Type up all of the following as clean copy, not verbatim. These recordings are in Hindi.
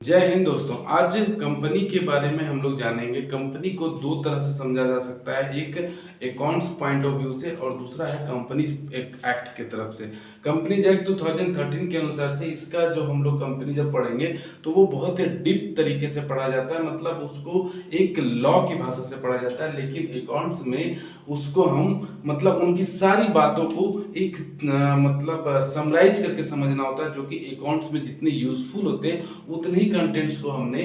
जय हिंद दोस्तों। आज कंपनी के बारे में हम लोग जानेंगे। कंपनी को दो तरह से समझा जा सकता है, एक अकाउंट्स पॉइंट ऑफ व्यू से और दूसरा है कंपनी एक्ट की तरफ से। कंपनीज एक्ट 2013 के अनुसार से इसका जो हम लोग कंपनी जब पढ़ेंगे तो वो बहुत ही डीप तरीके से पढ़ा जाता है, मतलब उसको एक लॉ की भाषा से पढ़ा जाता है। लेकिन अकाउंट्स में उसको हम मतलब उनकी सारी बातों को एक मतलब समराइज करके समझना होता है, जो कि अकाउंट्स में जितने यूजफुल होते हैं उतने ही कंटेंट्स को हमने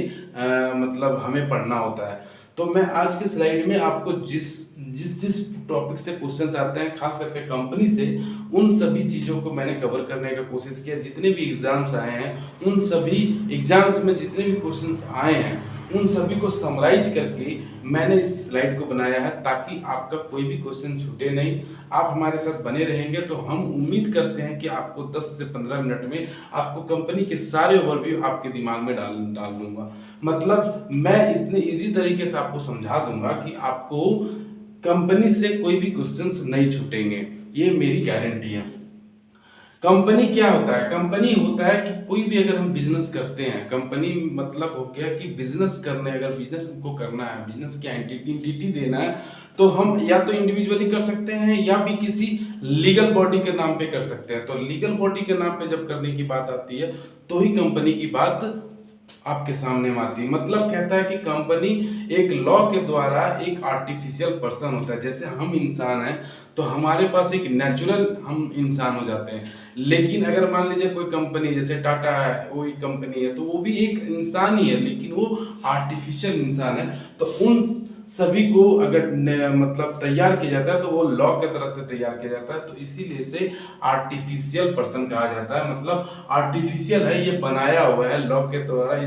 मतलब हमें पढ़ना होता है। तो मैं आज के स्लाइड में आपको जिस जिस जिस टॉपिक से क्वेश्चंस आते हैं, खास करके कंपनी से, उन सभी चीज़ों को मैंने कवर करने का कोशिश किया। जितने भी एग्जाम्स आए हैं, उन सभी एग्जाम्स में जितने भी क्वेश्चंस आए हैं, उन सभी को समराइज करके मैंने इस स्लाइड को बनाया है, ताकि आपका कोई भी क्वेश्चन छूटे नहीं। आप हमारे साथ बने रहेंगे तो हम उम्मीद करते हैं कि आपको 10 से 15 मिनट में आपको कंपनी के सारे ओवरव्यू आपके दिमाग में डाल दूंगा। मतलब मैं इतने इजी तरीके से आपको समझा दूंगा कि आपको कंपनी से कोई भी क्वेश्चंस नहीं छूटेंगे, ये मेरी गारंटी है। कंपनी क्या होता है? कंपनी होता है कि कोई भी अगर हम बिजनेस करते हैं, कंपनी मतलब हो गया कि बिजनेस करने, अगर बिजनेस हमको करना है, बिजनेस की एंटिटी देना है, तो हम या तो इंडिविजुअली कर सकते हैं या भी किसी लीगल बॉडी के नाम पे कर सकते हैं। तो लीगल बॉडी के नाम पे जब करने की बात आती है तो ही कंपनी की बात आपके सामने आती है। मतलब कहता है कि कंपनी एक लॉ के द्वारा एक आर्टिफिशियल पर्सन होता है। जैसे हम इंसान हैं तो हमारे पास एक नेचुरल हम इंसान हो जाते हैं, लेकिन अगर मान लीजिए कोई कंपनी जैसे टाटा है, वो एक कंपनी है, तो वो भी एक इंसान ही है, लेकिन वो आर्टिफिशियल इंसान है। तो उन सभी को अगर मतलब तैयार किया जाता है तो वो लॉ के तरह से तैयार किया जाता है। तो इसीलिए से आर्टिफिशियल पर्सन कहा जाता है। मतलब आर्टिफिशियल है, ये बनाया हुआ है लॉ के द्वारा।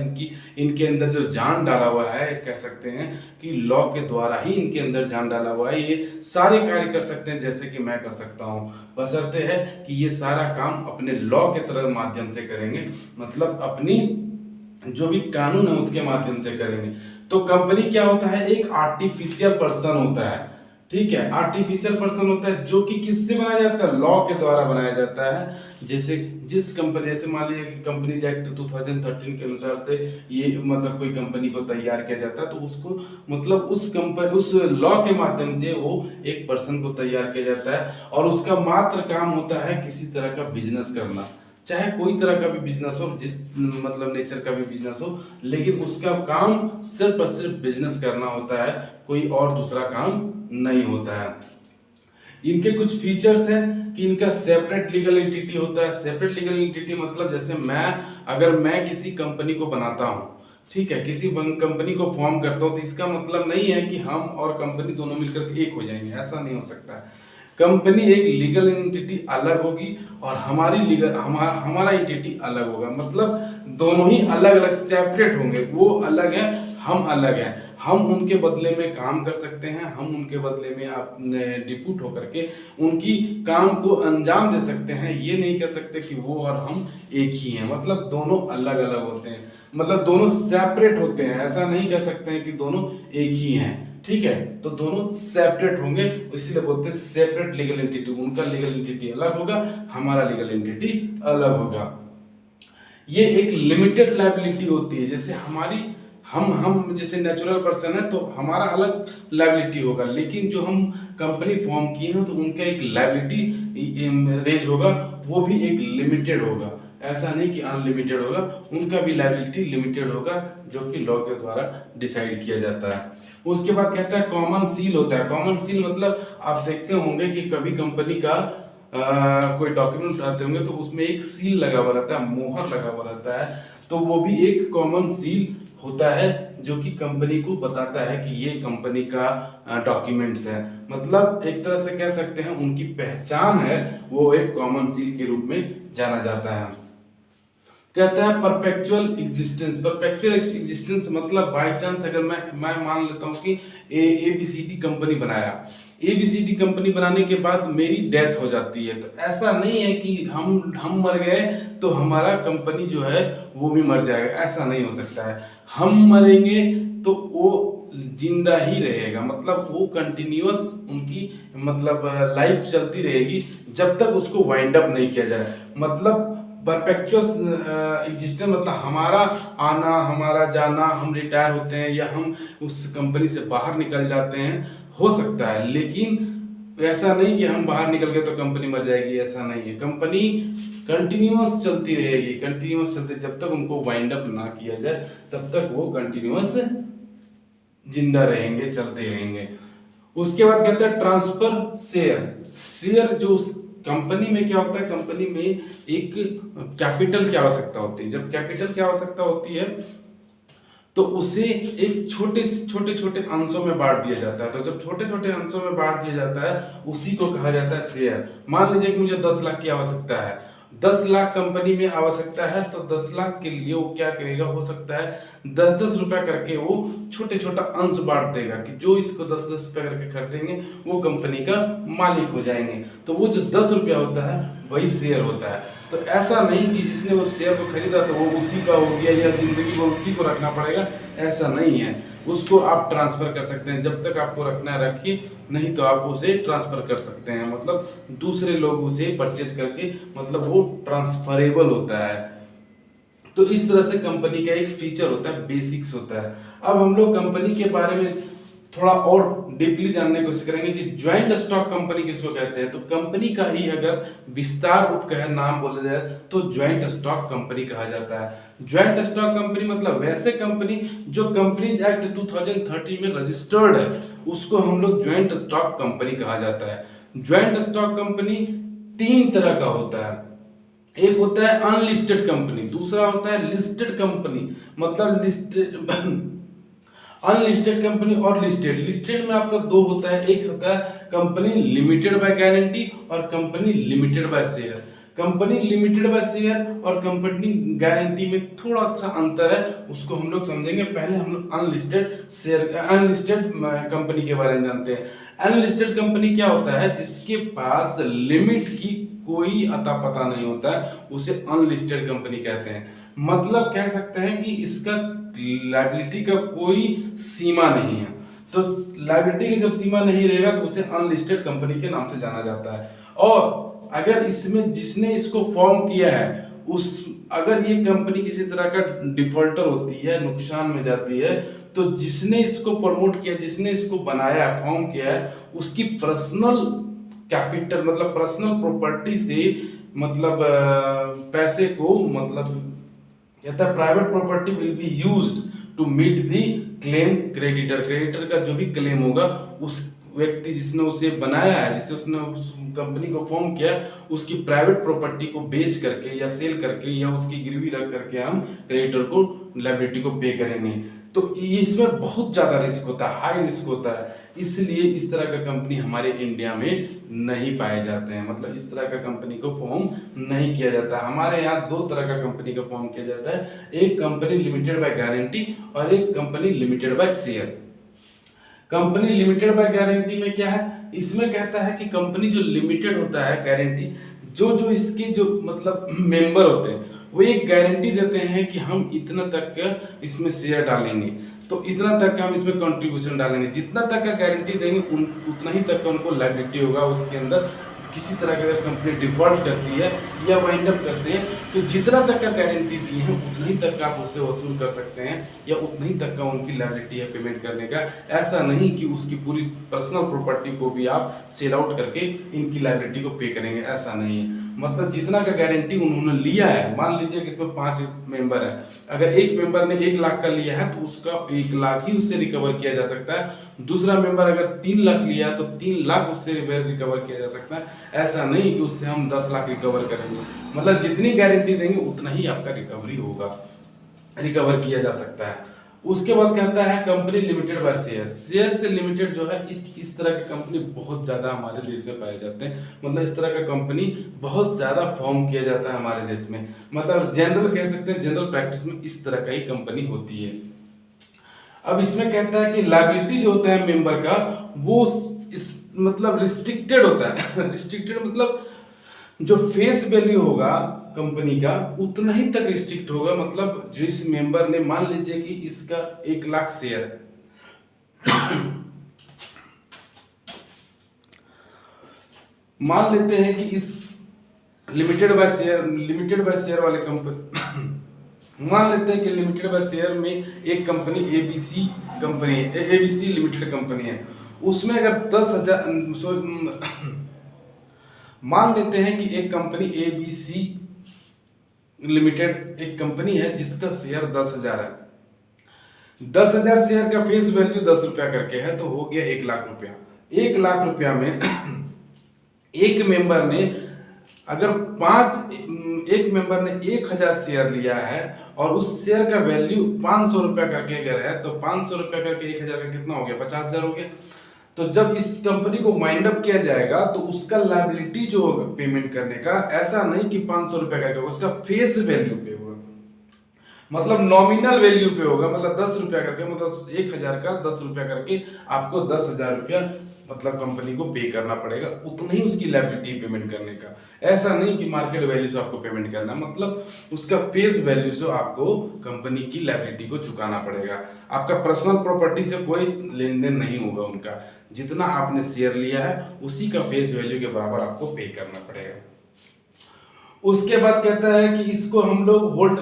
इनके अंदर जो जान डाला हुआ है, कह सकते हैं कि लॉ के द्वारा ही इनके अंदर जान डाला हुआ है। ये सारे कार्य कर सकते हैं जैसे कि मैं कर सकता हूँ, बशर्ते है कि ये सारा काम अपने लॉ के तरह माध्यम से करेंगे, मतलब अपनी जो भी कानून है उसके माध्यम से करेंगे। तो कंपनी क्या होता है? एक आर्टिफिशियल पर्सन होता है, ठीक है। आर्टिफिशियल पर्सन होता है जो कि किससे बनाया जाता है? लॉ के द्वारा बनाया जाता है। जैसे जिस कंपनी, जैसे मान लीजिए कंपनीज एक्ट 2013 के अनुसार से ये मतलब कोई कंपनी को तैयार किया जाता है, तो उसको मतलब उस लॉ के माध्यम से वो एक पर्सन को तैयार किया जाता है, और उसका मात्र काम होता है किसी तरह का बिजनेस करना, चाहे कोई तरह का भी बिजनेस हो, जिस मतलब नेचर का भी बिजनेस हो, लेकिन उसका काम सिर्फ और सिर्फ बिजनेस करना होता है, कोई और दूसरा काम नहीं होता है। इनके कुछ फीचर्स हैं कि इनका सेपरेट लीगल एंटिटी होता है। सेपरेट लीगल एंटिटी मतलब जैसे अगर मैं किसी कंपनी को बनाता हूँ, ठीक है, किसी कंपनी को फॉर्म करता हूँ, तो इसका मतलब नहीं है कि हम और कंपनी दोनों मिलकर एक हो जाएंगे, ऐसा नहीं हो सकता है। कंपनी एक लीगल एंटिटी अलग होगी और हमारा एंटिटी अलग होगा। मतलब दोनों ही अलग अलग सेपरेट होंगे। वो अलग है, हम अलग हैं। हम उनके बदले में काम कर सकते हैं, हम उनके बदले में अपने डिप्यूट होकर के उनकी काम को अंजाम दे सकते हैं। ये नहीं कह सकते कि वो और हम एक ही हैं। मतलब दोनों अलग अलग होते हैं, मतलब दोनों सेपरेट होते हैं। ऐसा नहीं कह सकते हैं कि दोनों एक ही हैं, ठीक है। तो दोनों सेपरेट होंगे, इसीलिए बोलते हैं सेपरेट लीगल एंटिटी। उनका लीगल एंटिटी अलग होगा, हमारा लीगल एंटिटी अलग होगा। ये एक लिमिटेड लायबिलिटी होती है। जैसे हम जैसे नेचुरल पर्सन है तो हमारा अलग लायबिलिटी होगा, लेकिन जो हम कंपनी फॉर्म किए हैं तो उनका एक लायबिलिटी रेज होगा, वो भी एक लिमिटेड होगा। ऐसा नहीं कि अनलिमिटेड होगा, उनका भी लायबिलिटी लिमिटेड होगा, जो कि लॉ के द्वारा डिसाइड किया जाता है। उसके बाद कहता है कॉमन सील होता है। कॉमन सील मतलब आप देखते होंगे कि कभी कंपनी का कोई डॉक्यूमेंट उठाते होंगे तो उसमें एक सील लगा हुआ रहता है, मोहर लगा हुआ रहता है। तो वो भी एक कॉमन सील होता है, जो कि कंपनी को बताता है कि ये कंपनी का डॉक्यूमेंट्स है। मतलब एक तरह से कह सकते हैं उनकी पहचान है, वो एक कॉमन सील के रूप में जाना जाता है। कहता है परपेचुअल एग्जिस्टेंस। परपेचुअल एग्जिस्टेंस मतलब बाय चांस अगर मैं मान लेता हूँ कि एबीसीडी कंपनी बनाया, एबीसीडी कंपनी बनाने के बाद मेरी डेथ हो जाती है, तो ऐसा नहीं है कि हम मर गए तो हमारा कंपनी जो है वो भी मर जाएगा, ऐसा नहीं हो सकता है। हम मरेंगे तो वो जिंदा ही रहेगा, मतलब वो कंटिन्यूअस उनकी मतलब लाइफ चलती रहेगी जब तक उसको वाइंड अप नहीं किया जाए। मतलब परपेचुअस एग्जिस्टेंस, मतलब हमारा आना हमारा जाना, हम रिटायर होते हैं या हम उस कंपनी से बाहर निकल जाते हैं, हो सकता है, लेकिन ऐसा नहीं कि हम बाहर निकल गए तो कंपनी मर जाएगी, ऐसा नहीं है। कंपनी कंटिन्यूअस चलती रहेगी, कंटिन्यूअस चलते, जब तक उनको वाइंड अप ना किया जाए तब तक वो कंटिन्यूअस जिंदा रहेंगे, चलते रहेंगे। उसके बाद कहते हैं ट्रांसफर शेयर। शेयर जो उस कंपनी में क्या होता है, कंपनी में एक कैपिटल की आवश्यकता होती है। जब कैपिटल की आवश्यकता होती है तो उसे एक छोटे छोटे छोटे अंशों में बांट दिया जाता है। तो जब छोटे छोटे अंशों में बांट दिया जाता है उसी को कहा जाता है शेयर। मान लीजिए कि मुझे 10 लाख की आवश्यकता है, 10 लाख कंपनी में आवश्यकता है, तो 10 लाख के लिए वो क्या करेगा, हो सकता है 10-10 रुपया करके वो छोटे छोटा अंश बांट देगा कि जो इसको 10-10 रुपया करके खरीदेंगे वो कंपनी का मालिक हो जाएंगे। तो वो जो 10 रुपया होता है वही शेयर होता है। तो ऐसा नहीं कि जिसने वो शेयर को खरीदा तो वो उसी का हो गया या जिंदगी को उसी को रखना पड़ेगा, ऐसा नहीं है। उसको आप ट्रांसफर कर सकते हैं, जब तक आपको रखना है रखिए, नहीं तो आप उसे ट्रांसफर कर सकते हैं, मतलब दूसरे लोग उसे परचेज करके, मतलब वो ट्रांसफरेबल होता है। तो इस तरह से कंपनी का एक फीचर होता है, बेसिक्स होता है। अब हम लोग कंपनी के बारे में थोड़ा और डीपली जानने की कोशिश करेंगे कि ज्वाइंट स्टॉक कंपनी किसको कहते हैं। तो कंपनी का ही अगर विस्तार रूप का नाम बोला जाए तो ज्वाइंट स्टॉक कंपनी कहा जाता है। ज्वाइंट स्टॉक कंपनी मतलब वैसे कंपनी जो कंपनीज एक्ट 2013 में रजिस्टर्ड है, उसको हम लोग ज्वाइंट स्टॉक कंपनी कहा जाता है। ज्वाइंट स्टॉक कंपनी 3 तरह का होता है। एक होता है अनलिस्टेड कंपनी, दूसरा होता है लिस्टेड कंपनी, मतलब लिस्टेड अनलिस्टेड कंपनी और लिस्टेड। लिस्टेड में आपका 2 होता है, एक होता है कंपनी लिमिटेड बाय गारंटी और company limited by share. Company limited by share और कंपनी गारंटी में थोड़ा सा अंतर है, उसको हम लोग समझेंगे। पहले हम लोग अनलिस्टेड शेयर, अनलिस्टेड कंपनी के बारे में जानते हैं। अनलिस्टेड कंपनी क्या होता है, जिसके पास लिमिट की कोई अता पता नहीं होता है, उसे अनलिस्टेड कंपनी कहते हैं। मतलब कह सकते हैं कि इसका लायबिलिटी का कोई सीमा नहीं है। तो लायबिलिटी की जब सीमा नहीं रहेगा तो उसे अनलिस्टेड कंपनी के नाम से जाना जाता है। और अगर इसमें जिसने इसको फॉर्म किया है उस, अगर ये कंपनी किसी तरह का डिफॉल्टर होती है, नुकसान में जाती है, तो जिसने इसको प्रमोट किया, जिसने इसको बनाया, फॉर्म किया है, उसकी पर्सनल कैपिटल मतलब पर्सनल प्रॉपर्टी से, मतलब पैसे को, मतलब कहता है private property will be used to meet the claim creditor. Creditor का जो भी क्लेम होगा, उस व्यक्ति जिसने उसे बनाया है, जिससे उसने उस कंपनी को फॉर्म किया, उसकी प्राइवेट प्रॉपर्टी को बेच करके या सेल करके या उसकी गिरवी रख करके हम क्रेडिटर को लायबिलिटी को पे करेंगे। तो इसमें बहुत ज्यादा रिस्क होता है, हाई रिस्क होता है, इसलिए इस तरह का कंपनी हमारे इंडिया में नहीं पाए जाते हैं। मतलब इस तरह का कंपनी को फॉर्म नहीं किया जाता। हमारे यहाँ 2 तरह का कंपनी का फॉर्म किया जाता है, एक कंपनी लिमिटेड बाय गारंटी और एक company limited by share. Company limited by guarantee में क्या है, इसमें कहता है कि कंपनी जो लिमिटेड होता है गारंटी, जो इसके जो मतलब मेंबर होते हैं वो एक गारंटी देते हैं कि हम इतना तक इसमें शेयर डालेंगे, तो इतना तक का हम इसमें कंट्रीब्यूशन डालेंगे, जितना तक का गारंटी देंगे उतना ही तक का उनको लायबिलिटी होगा। उसके अंदर किसी तरह का अगर कंपनी डिफॉल्ट करती है या वाइंड अप करते हैं तो जितना तक का गारंटी दी है उतना ही तक का आप उससे वसूल कर सकते हैं या उतना ही तक का उनकी लायबिलिटी है पेमेंट करने का। ऐसा नहीं कि उसकी पूरी पर्सनल प्रॉपर्टी को भी आप सेल आउट करके इनकी लायबिलिटी को पे करेंगे, ऐसा नहीं है। मतलब जितना का गारंटी उन्होंने लिया है, मान लीजिए कि इसमें 5 मेंबर है, अगर एक मेंबर ने 1 लाख का लिया है तो उसका 1 लाख ही उससे रिकवर किया जा सकता है। दूसरा मेंबर अगर 3 लाख लिया है तो 3 लाख उससे रिकवर किया जा सकता है। ऐसा नहीं कि उससे हम 10 लाख रिकवर करेंगे, मतलब जितनी गारंटी देंगे उतना ही आपका रिकवरी होगा, रिकवर किया जा सकता है। उसके बाद कहता है company limited by share. Share से लिमिटेड जो है इस तरह की कंपनी बहुत ज्यादा हमारे देश में पाए जाते हैं। मतलब इस तरह का कंपनी बहुत ज्यादा फॉर्म किया जाता है हमारे देश में। मतलब जनरल कह सकते हैं, जनरल प्रैक्टिस में इस तरह का ही कंपनी होती है। अब इसमें कहता है कि लायबिलिटी जो होता है मेंबर का वो इस मतलब रिस्ट्रिक्टेड होता है। रिस्ट्रिक्टेड मतलब जो फेस वैल्यू होगा कंपनी का उतना ही तक रिस्ट्रिक्ट होगा। मतलब जो इस मेंबर ने, मान लीजिए कि इसका 1 लाख शेयर है, मान लेते हैं कि इस लिमिटेड बाय शेयर वाले कंपनी मान लेते हैं कि लिमिटेड बाय शेयर में एक कंपनी एबीसी कंपनी है, एबीसी लिमिटेड कंपनी है। उसमें अगर 10,000 मान लेते हैं कि एक कंपनी एबीसी लिमिटेड एक कंपनी है जिसका शेयर 10,000 है। 10,000 शेयर का फेस वैल्यू 10 रुपया करके है, तो हो गया 1,00,000 रुपया। 1,00,000 रुपया में एक मेंबर ने अगर एक मेंबर ने 1,000 शेयर लिया है और उस शेयर का वैल्यू 500 रुपया करके अगर है, तो 500 रुपया करके 1,000 का कितना हो गया? 50,000 हो गया। तो जब इस कंपनी को वाइंड अप किया जाएगा तो उसका लायबिलिटी जो होगा पेमेंट करने का, ऐसा नहीं कि 500 रुपया करके, उसका फेस वैल्यू पे होगा, मतलब नॉमिनल वैल्यू पे होगा, मतलब 10 रुपया करके, मतलब 1,000 का 10 रुपया करके आपको 10,000 रुपया मतलब कंपनी को पे करना पड़ेगा, उतना ही उसकी लायबिलिटी पेमेंट करने का। ऐसा नहीं कि मार्केट वैल्यू से आपको पेमेंट करना, मतलब उसका फेस वैल्यू से आपको कंपनी की लायबिलिटी को चुकाना पड़ेगा। आपका पर्सनल प्रॉपर्टी से कोई लेन देन नहीं होगा उनका, जितना आपने शेयर लिया है उसी का फेस वैल्यू के बराबर आपको पे करना पड़ेगा। उसके बाद कहता है कि इसको हम लोग होल्ड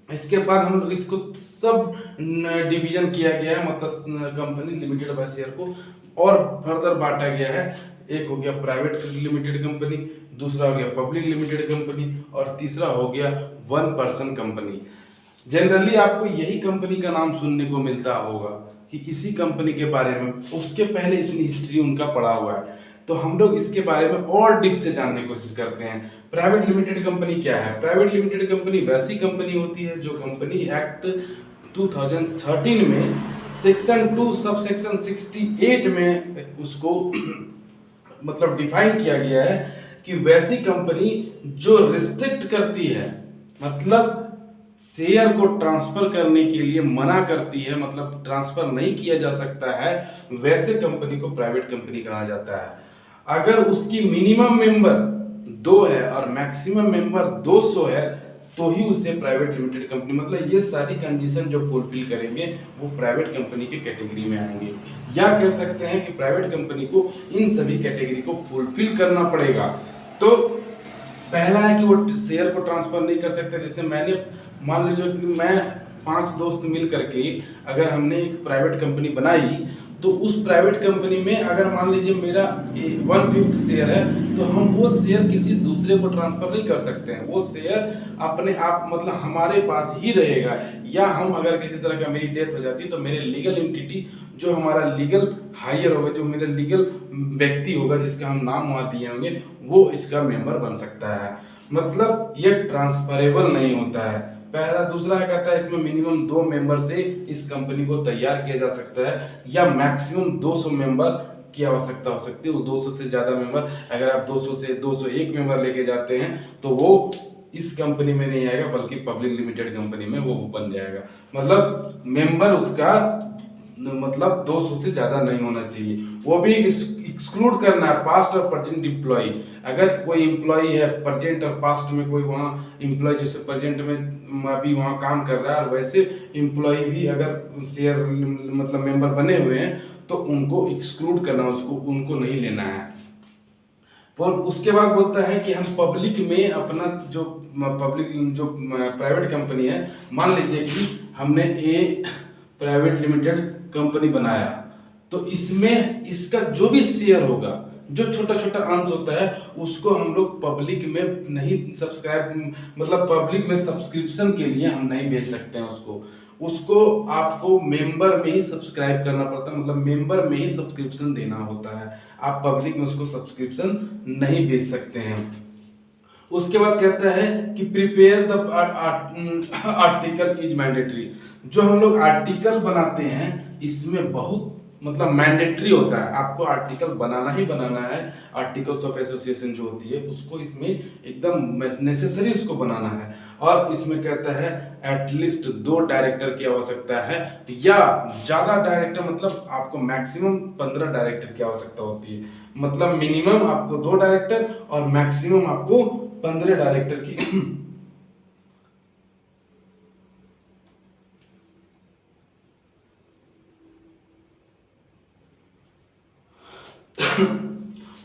इसके बाद हम लोग इसको सब डिवीजन किया गया है, मतलब कंपनी लिमिटेड बाय शेयर को और फर्दर बांटा गया है। एक हो गया प्राइवेट लिमिटेड कंपनी, दूसरा हो गया पब्लिक लिमिटेड कंपनी और तीसरा हो गया वन पर्सन कंपनी। जनरली आपको यही कंपनी का नाम सुनने को मिलता होगा कि इसी कंपनी के बारे में, उसके पहले इतनी हिस्ट्री उनका पड़ा हुआ है, तो हम लोग इसके बारे में और डीप से जानने की कोशिश करते हैं। प्राइवेट लिमिटेड कंपनी क्या है? प्राइवेट लिमिटेड कंपनी वैसी कंपनी होती है जो कंपनी एक्ट 2013 में सेक्शन 2 सब सेक्शन 68 में उसको मतलब डिफाइन किया गया है कि वैसी कंपनी जो रिस्ट्रिक्ट करती है, मतलब शेयर को ट्रांसफर करने के लिए मना करती है, मतलब ट्रांसफर नहीं किया जा सकता है, वैसे कंपनी को प्राइवेट कंपनी कहा जाता है। अगर उसकी मिनिमम मेंबर 2 है और मैक्सिमम मेंबर 200 है तो ही उसे प्राइवेट लिमिटेड कंपनी, मतलब ये सारी कंडीशन जो फुलफिल करेंगे वो प्राइवेट कंपनी के कैटेगरी में आएंगे। या कह सकते हैं कि प्राइवेट कंपनी को इन सभी कैटेगरी को फुलफिल करना पड़ेगा। तो पहला है कि वो शेयर को ट्रांसफर नहीं कर सकते। जैसे मैंने मान लीजिए कि मैं 5 दोस्त मिल करके अगर हमने एक प्राइवेट कंपनी बनाई, तो उस प्राइवेट कंपनी में अगर मान लीजिए मेरा 1/5 शेयर है, तो हम वो शेयर किसी दूसरे को ट्रांसफर नहीं कर सकते हैं। वो शेयर अपने आप मतलब हमारे पास ही रहेगा। या हम अगर किसी तरह का मेरी डेथ हो जाती है तो मेरे लीगल एंटिटी, जो हमारा लीगल हायर होगा, जो मेरा लीगल व्यक्ति होगा जिसका हम नाम वहाँ दिए होंगे, वो इसका मेंबर बन सकता है। मतलब ये ट्रांसफरेबल नहीं होता है। पहला। दूसरा कहता है इसमें मिनिमम 2 मेंबर से इस कंपनी को तैयार किया जा सकता है, या मैक्सिमम 200 मेंबर की आवश्यकता हो सकती है। वो 200 से ज्यादा मेंबर, अगर आप 200 से 201 मेंबर लेके जाते हैं तो वो इस कंपनी में नहीं आएगा, बल्कि पब्लिक लिमिटेड कंपनी में वो बन जाएगा। मतलब मेंबर उसका मतलब 200 से ज्यादा नहीं होना चाहिए। वो भी एक्सक्लूड करना है पास्ट और प्रेजेंट एम्प्लॉय। अगर कोई एम्प्लॉय है प्रेजेंट और पास्ट में, कोई वहाँ एम्प्लॉय जैसे प्रेजेंट में अभी वहाँ काम कर रहा है और वैसे एम्प्लॉय भी अगर शेयर मतलब मेंबर बने हुए हैं तो उनको एक्सक्लूड करना, उसको उनको नहीं लेना है। और उसके बाद बोलता है कि हम पब्लिक में अपना जो प्राइवेट कंपनी है, मान लीजिए कि हमने ए प्राइवेट लिमिटेड कंपनी बनाया, तो इसमें इसका जो भी शेयर होगा, जो छोटा छोटा अंश होता है, उसको हम लोग पब्लिक में नहीं सब्सक्राइब, मतलब पब्लिक में सब्सक्रिप्शन के लिए हम नहीं भेज सकते हैं उसको आपको मेंबर में ही सब्सक्राइब करना पड़ता है, मतलब मेंबर में ही सब्सक्रिप्शन देना होता है। आप पब्लिक में उसको सब्सक्रिप्शन नहीं भेज सकते हैं। उसके बाद कहता है कि prepare the article is mandatory. जो हम लोग आर्टिकल बनाते हैं इसमें बहुत मतलब मैंडेटरी होता है, आपको आर्टिकल बनाना ही बनाना है। आर्टिकल्स ऑफ एसोसिएशन जो होती है उसको इसमें एकदम नेसेसरी उसको बनाना है। और इसमें कहता है एटलीस्ट 2 डायरेक्टर की आवश्यकता है, या ज्यादा डायरेक्टर, मतलब आपको मैक्सिमम 15 डायरेक्टर की आवश्यकता होती है। मतलब मिनिमम आपको 2 डायरेक्टर और मैक्सिमम आपको 15 डायरेक्टर की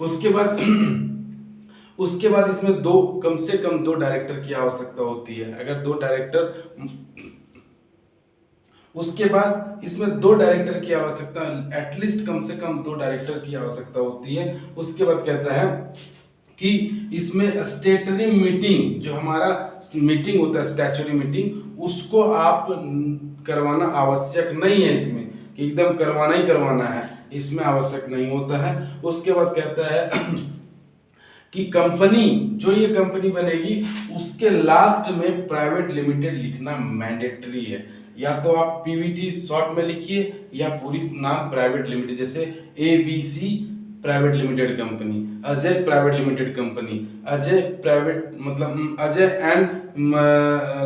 उसके बाद उसके बाद इसमें कम से कम 2 डायरेक्टर की आवश्यकता होती है। अगर 2 डायरेक्टर, उसके बाद इसमें 2 डायरेक्टर की आवश्यकता, एटलीस्ट कम से कम 2 डायरेक्टर की आवश्यकता होती है। उसके बाद कहता है कि इसमें स्टैट्यूटरी मीटिंग, जो हमारा मीटिंग होता है स्टैट्यूटरी मीटिंग, उसको आप करवाना आवश्यक नहीं है इसमें, कि एकदम करवाना ही करवाना है, इसमें आवश्यक नहीं होता है। उसके बाद कहता है कि कंपनी, जो ये कंपनी बनेगी उसके लास्ट में प्राइवेट लिमिटेड लिखना मैंडेटरी है। या तो आप पीवीटी शॉर्ट में लिखिए या पूरी नाम प्राइवेट लिमिटेड, जैसे ABC private limited company, Ajay private limited company, Ajay private मतलब Ajay and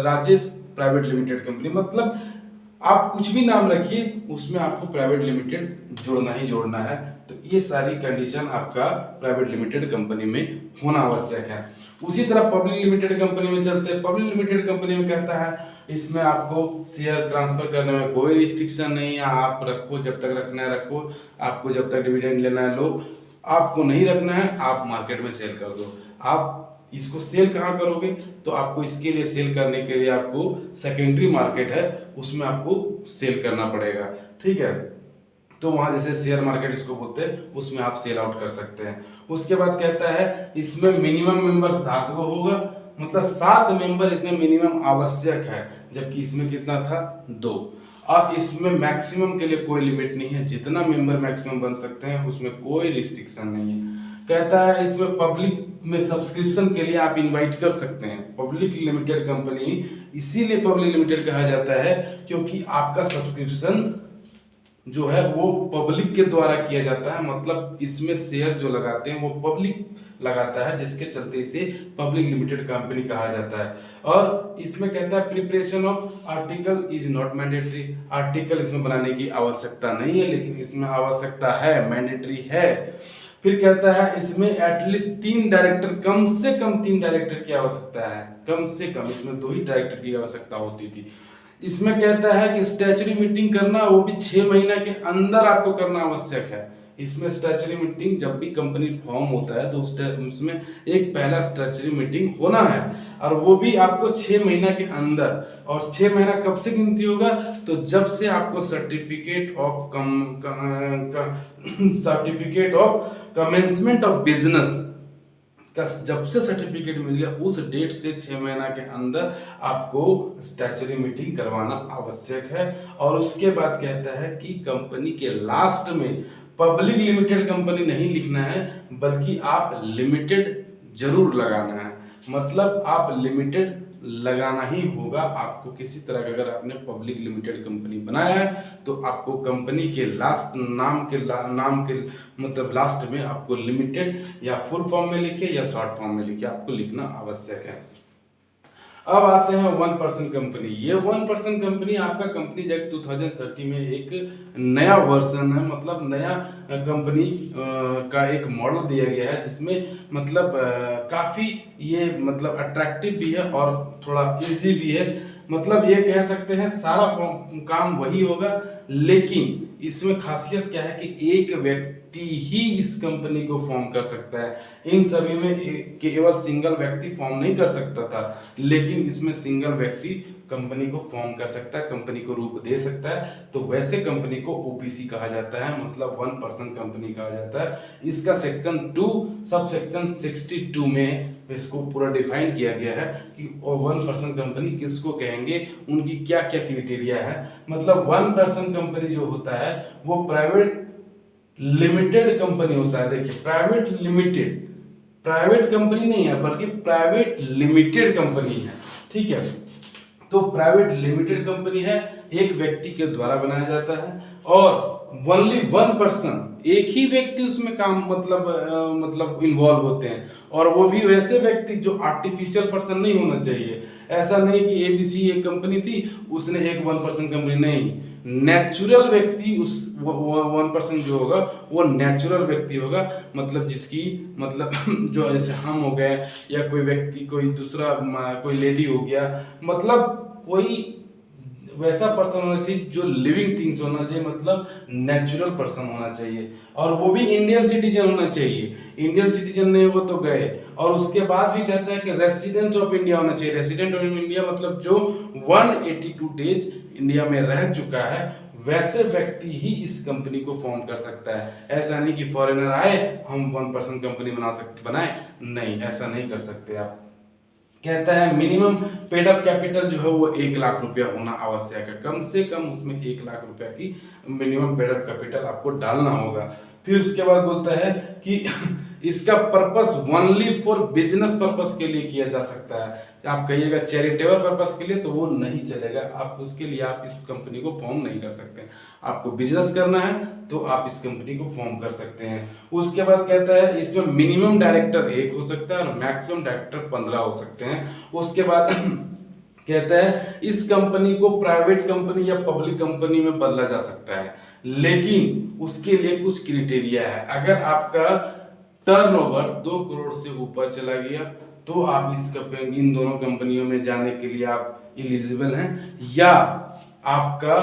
Rajesh private limited company, मतलब आप कुछ भी नाम रखिए उसमें आपको प्राइवेट लिमिटेड जोड़ना ही जोड़ना है। तो ये सारी कंडीशन आपका प्राइवेट लिमिटेड कंपनी में होना आवश्यक है। उसी तरह पब्लिक लिमिटेड कंपनी में चलते हैं। पब्लिक लिमिटेड कंपनी में कहता है इसमें आपको शेयर ट्रांसफर करने में कोई रिस्ट्रिक्शन नहीं है, आप रखो, जब तक रखना है रखो, आपको जब तक डिविडेंड लेना है लो, आपको नहीं रखना है आप मार्केट में सेल कर दो। आप इसको सेल कहाँ करोगे, तो आपको इसके लिए सेल करने के लिए आपको सेकेंडरी मार्केट है उसमें आपको सेल करना पड़ेगा, ठीक है। तो वहां जैसे शेयर मार्केट इसको बोलते हैं, उसमें आप सेल आउट कर सकते हैं। उसके बाद कहता है इसमें मिनिमम मेंबर 7 को होगा, मतलब 7 मेंबर इसमें मिनिमम आवश्यक है, जबकि इसमें कितना था 2। और इसमें मैक्सिमम के लिए कोई लिमिट नहीं है, जितना मेंबर मैक्सिमम बन सकते हैं उसमें कोई रिस्ट्रिक्शन नहीं है। कहता है इसमें पब्लिक में सब्सक्रिप्शन के लिए आप इनवाइट कर सकते हैं। पब्लिक लिमिटेड कंपनी इसीलिए पब्लिक लिमिटेड कहा जाता है क्योंकि आपका सब्सक्रिप्शन जो है वो पब्लिक के द्वारा किया जाता है, मतलब इसमें शेयर जो लगाते हैं वो पब्लिक लगाता है, जिसके चलते इसे पब्लिक लिमिटेड कंपनी कहा जाता है। और इसमें कहता है preparation of article is not mandatory, article इसमें बनाने की आवश्यकता नहीं है, लेकिन इसमें आवश्यकता है, मैंडेटरी है। फिर कहता है इसमें एटलीस्ट 3 डायरेक्टर, कम से कम 3 डायरेक्टर की आवश्यकता है, कम से कम इसमें 2 ही डायरेक्टर की आवश्यकता होती थी। इसमें कहता है कि स्टैट्यूटरी मीटिंग करना वो भी 6 महीना के अंदर आपको करना आवश्यक है। इसमें स्टैट्यूटरी मीटिंग जब भी कंपनी फॉर्म होता है तो उसमें एक पहला स्टैट्यूटरी मीटिंग होना है, और वो भी आपको 6 महीना के अंदर। और 6 महीना कब से गिनती होगा, तो जब से आपको certificate of commencement of business का जब से सर्टिफिकेट मिल गया उस डेट से 6 महीना के अंदर आपको स्टैट्यूटरी मीटिंग करवाना आवश्यक है। और उसके बाद कहता है कि कंपनी के लास्ट में पब्लिक लिमिटेड कंपनी नहीं लिखना है, बल्कि आप लिमिटेड जरूर लगाना है, मतलब आप लिमिटेड लगाना ही होगा आपको। किसी तरह का अगर आपने पब्लिक लिमिटेड कंपनी बनाया है तो आपको कंपनी के लास्ट नाम के मतलब लास्ट में आपको लिमिटेड या फुल फॉर्म में लिखे या शॉर्ट फॉर्म में लिखे आपको लिखना आवश्यक है। अब आते हैं 1% कंपनी। ये 1% कंपनी आपका कंपनीज एक्ट 2030 में एक नया वर्जन है, मतलब नया कंपनी का एक मॉडल दिया गया है, जिसमें मतलब काफी ये मतलब अट्रैक्टिव भी है और थोड़ा इजी भी है। मतलब ये कह सकते हैं सारा काम वही होगा, लेकिन इसमें खासियत क्या है कि एक व्यक्ति ही इस कंपनी को फॉर्म कर सकता है। इन सभी में केवल सिंगल व्यक्ति फॉर्म नहीं कर सकता था, लेकिन इसमें सिंगल व्यक्ति कंपनी को फॉर्म कर सकता है, कंपनी को रूप दे सकता है। तो वैसे कंपनी को ओपीसी कहा जाता है, मतलब 1% कंपनी कहा जाता है। इसका सेक्शन 2 सब सेक्शन 62 में इसको पूरा डिफाइन किया गया है कि 1% कंपनी किसको कहेंगे, उनकी क्या क्या क्राइटेरिया है। मतलब 1% कंपनी जो होता है वो प्राइवेट लिमिटेड कंपनी होता है। देखिए प्राइवेट कंपनी नहीं है बल्कि प्राइवेट लिमिटेड कंपनी है, ठीक है। तो प्राइवेट लिमिटेड कंपनी है, एक व्यक्ति के द्वारा बनाया जाता है और ओनली 1%, एक ही व्यक्ति उसमें काम मतलब इन्वॉल्व होते हैं, और वो भी वैसे व्यक्ति जो आर्टिफिशियल पर्सन नहीं होना चाहिए। ऐसा नहीं कि एबीसी एक कंपनी थी उसने एक 1% कंपनी, नहीं, नेचुरल व्यक्ति उस 1% जो होगा वो नेचुरल व्यक्ति होगा, मतलब जिसकी मतलब जो जैसे हम हो गए या कोई व्यक्ति, कोई दूसरा कोई लेडी हो गया, मतलब कोई वैसा पर्सन होना चाहिए जो लिविंग थिंग्स होना चाहिए, मतलब नेचुरल पर्सन होना चाहिए, और वो भी इंडियन सिटीजन होना चाहिए। इंडियन सिटीजन नहीं हो तो गए। और उसके बाद भी कहता है कि रेसिडेंट ऑफ इंडिया होना चाहिए। रेसिडेंट ऑफ इंडिया मतलब जो 182 डेज इंडिया में रह चुका है, वैसे व्यक्ति ही इस कंपनी को फॉर्म कर सकता है। ऐसा नहीं कि फॉरेनर आए हम 1% कंपनी बनाए, नहीं, ऐसा नहीं कर सकते आप। कहता है मिनिमम पेड अप कैपिटल जो है वो 1 लाख रुपया होना आवश्यक है, कम से कम उसमें 1 लाख रुपया की मिनिमम पेड अप कैपिटल आपको डालना होगा। फिर उसके बाद बोलता है कि इसका purpose only for business purpose के लिए किया जा सकता है। आप कहिएगा चैरिटेबल पर्पस के लिए तो वो नहीं चलेगा, आप उसके लिए आप इस कंपनी को फॉर्म नहीं कर सकते। आपको बिजनेस करना है तो आप इस कंपनी को फॉर्म कर सकते हैं। उसके बाद कहता है इसमें मिनिमम डायरेक्टर 1 हो सकता है और मैक्सिमम डायरेक्टर 15 हो सकते हैं। उसके बाद कहता है इस कंपनी को प्राइवेट कंपनी या पब्लिक कंपनी में बदला जा सकता है, लेकिन उसके लिए कुछ क्राइटेरिया है। अगर आपका टर्नओवर 2 करोड़ से ऊपर चला गया तो आप इन दोनों कंपनियों में जाने के लिए आप एलिजिबल हैं, या आपका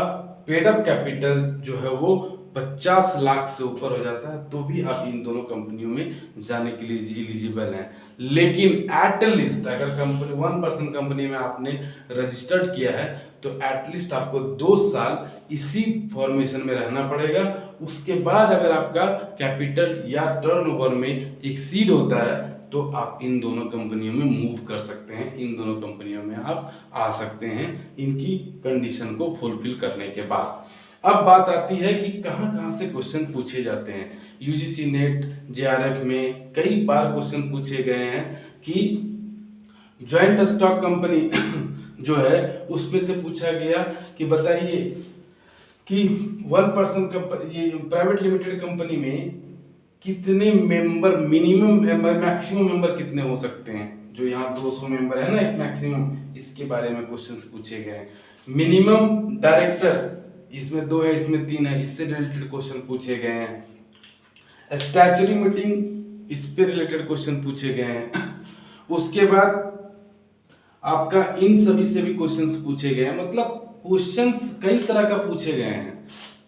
पेड अप कैपिटल जो है वो 50 लाख से ऊपर हो जाता है तो भी आप इन दोनों कंपनियों में जाने के लिए एलिजिबल हैं। लेकिन एटलीस्ट अगर कंपनी 1% कंपनी में आपने रजिस्टर्ड किया है तो एटलीस्ट आपको 2 साल इसी फॉर्मेशन में रहना पड़ेगा। उसके बाद अगर आपका कैपिटल या टर्नओवर में एक्सीड होता है तो आप इन दोनों कंपनियों में मूव कर सकते हैं, इन दोनों कंपनियों में आप आ सकते हैं इनकी कंडीशन को फुलफिल करने के बाद। अब बात आती है कि कहां कहां से क्वेश्चन पूछे जाते हैं। यूजीसी नेट जेआरएफ में कई बार क्वेश्चन पूछे गए हैं कि ज्वाइंट स्टॉक कंपनी जो है उसमें से पूछा गया कि बताइए कि 1% कंपनी, ये प्राइवेट लिमिटेड कंपनी में कितने मेंबर मिनिमम मैक्सिमम मेंबर कितने हो सकते हैं। जो यहाँ 200 मेंबर है ना एक मैक्सिमम, इसके बारे में क्वेश्चंस पूछे गए हैं। मिनिमम डायरेक्टर इसमें 2 है, इसमें 3 है, इससे रिलेटेड क्वेश्चन पूछे गए हैं। स्टैट्यूटरी मीटिंग इस पे रिलेटेड क्वेश्चन पूछे गए हैं। उसके बाद आपका इन सभी से भी क्वेश्चंस पूछे गए हैं, मतलब क्वेश्चंस कई तरह का पूछे गए हैं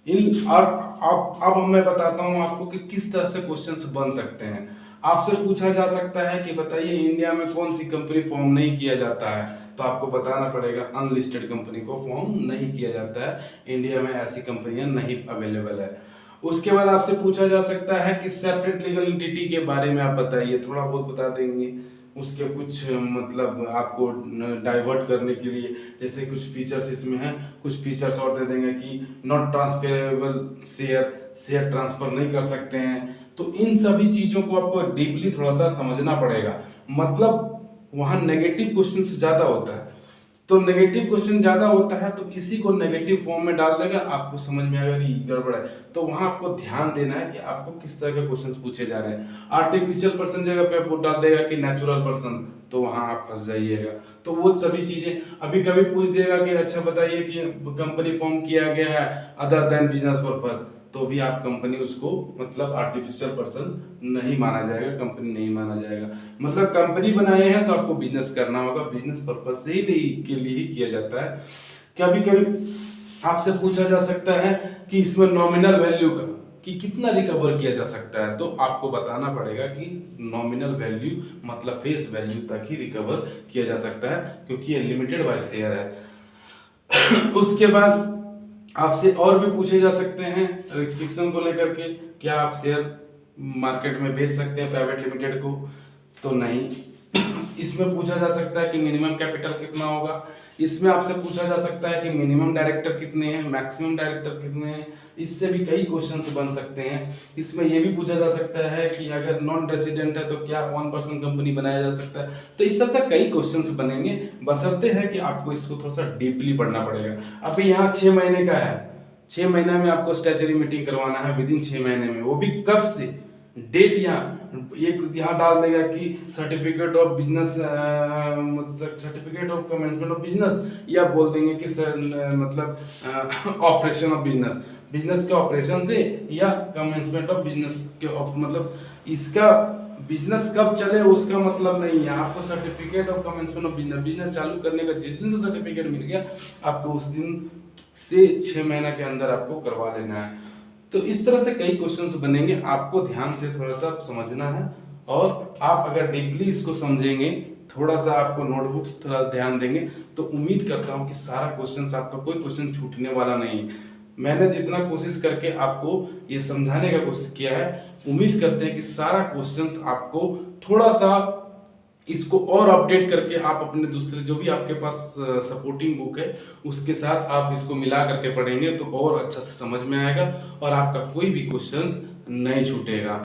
इन। और अब मैं बताता हूं आपको कि किस तरह से क्वेश्चंस बन सकते हैं। आपसे पूछा जा सकता है कि बताइए इंडिया में कौन सी कंपनी फॉर्म नहीं किया जाता है, तो आपको बताना पड़ेगा अनलिस्टेड कंपनी को फॉर्म नहीं किया जाता है, इंडिया में ऐसी कंपनियां नहीं अवेलेबल है। उसके बाद आपसे पूछा जा सकता है कि सेपरेट लीगल एंटिटी के बारे में आप बताइए, थोड़ा बहुत बता देंगे। उसके कुछ मतलब आपको डाइवर्ट करने के लिए, जैसे कुछ फीचर्स इसमें हैं, कुछ फीचर्स और दे देंगे कि नॉट ट्रांसफरेबल शेयर ट्रांसफर नहीं कर सकते हैं। तो इन सभी चीजों को आपको डीपली थोड़ा सा समझना पड़ेगा, मतलब वहां नेगेटिव क्वेश्चन ज्यादा होता है। तो नेगेटिव क्वेश्चन ज्यादा होता है तो इसी को नेगेटिव फॉर्म में डाल देगा, आपको समझ में आएगा कि गड़बड़ है। तो वहां आपको ध्यान देना है कि आपको किस तरह के क्वेश्चंस पूछे जा रहे हैं। आर्टिफिशियल पर्सन जगह पे आपको डाल देगा कि नेचुरल पर्सन, तो वहां आप फंस जाइएगा। तो वो सभी चीजें अभी कभी पूछ देगा कि अच्छा बताइए कि कंपनी फॉर्म किया गया है अदर देन बिजनेस पर्पस, तो भी आप कंपनी उसको मतलब आर्टिफिशियल पर्सन नहीं माना जाएगा, कंपनी नहीं माना जाएगा। मतलब कंपनी बनाए हैं तो आपको बिजनेस करना होगा, बिजनेस पर्पस से ही के लिए ही किया जाता है। कभी कभी आपसे पूछा जा सकता है कि इसमें नॉमिनल वैल्यू का कि कितना रिकवर किया जा सकता है, तो आपको बताना पड़ेगा कि नॉमिनल वैल्यू मतलब फेस वैल्यू तक ही रिकवर किया जा सकता है, क्योंकि ये लिमिटेड बाय शेयर है। उसके बाद आपसे और भी पूछे जा सकते हैं रिस्ट्रिक्शन को लेकर के, क्या आप शेयर मार्केट में बेच सकते हैं प्राइवेट लिमिटेड को, तो नहीं। इसमें पूछा जा सकता है कि मिनिमम कैपिटल कितना होगा। इसमें आपसे पूछा जा सकता है कि मिनिमम डायरेक्टर कितने हैं, मैक्सिमम डायरेक्टर कितने हैं। इससे भी कई क्वेश्चंस बन सकते हैं। इसमें यह भी पूछा जा सकता है कि अगर नॉन रेसिडेंट है तो क्या 1% कंपनी बनाया जा सकता है। तो इस तरह से कई क्वेश्चंस बनेंगे, बशर्ते है कि आपको इसको थोड़ा सा डीपली पढ़ना पड़ेगा। अभी यहाँ 6 महीने का है, 6 महीने में आपको स्टैच्यूटरी मीटिंग करवाना है विदिन 6 महीने में, वो भी कब से डेट यहाँ डाल देगा कि certificate of business, certificate of commencement of business, या बोल देंगे कि मतलब ऑपरेशन ऑफ बिजनेस, बिजनेस के ऑपरेशन से, या कमेंसमेंट ऑफ बिजनेस के मतलब इसका बिजनेस कब चले उसका मतलब नहीं है। आपको certificate of commencement of business, business चालू करने का जिस दिन से सर्टिफिकेट मिल गया आपको उस दिन से 6 महीना के अंदर आपको करवा लेना है। तो इस तरह से कई क्वेश्चंस बनेंगे, आपको ध्यान से थोड़ा सा समझना है। और आप अगर डीपली इसको समझेंगे, थोड़ा सा आपको नोटबुक्स थोड़ा ध्यान देंगे, तो उम्मीद करता हूँ कि सारा क्वेश्चंस आपका कोई क्वेश्चन छूटने वाला नहीं है। मैंने जितना कोशिश करके आपको ये समझाने का कोशिश किया है, उम्मीद करते हैं कि सारा क्वेश्चंस आपको थोड़ा सा इसको और अपडेट करके आप अपने दूसरे जो भी आपके पास सपोर्टिंग बुक है उसके साथ आप इसको मिला करके पढ़ेंगे तो और अच्छा से समझ में आएगा और आपका कोई भी क्वेश्चंस नहीं छूटेगा।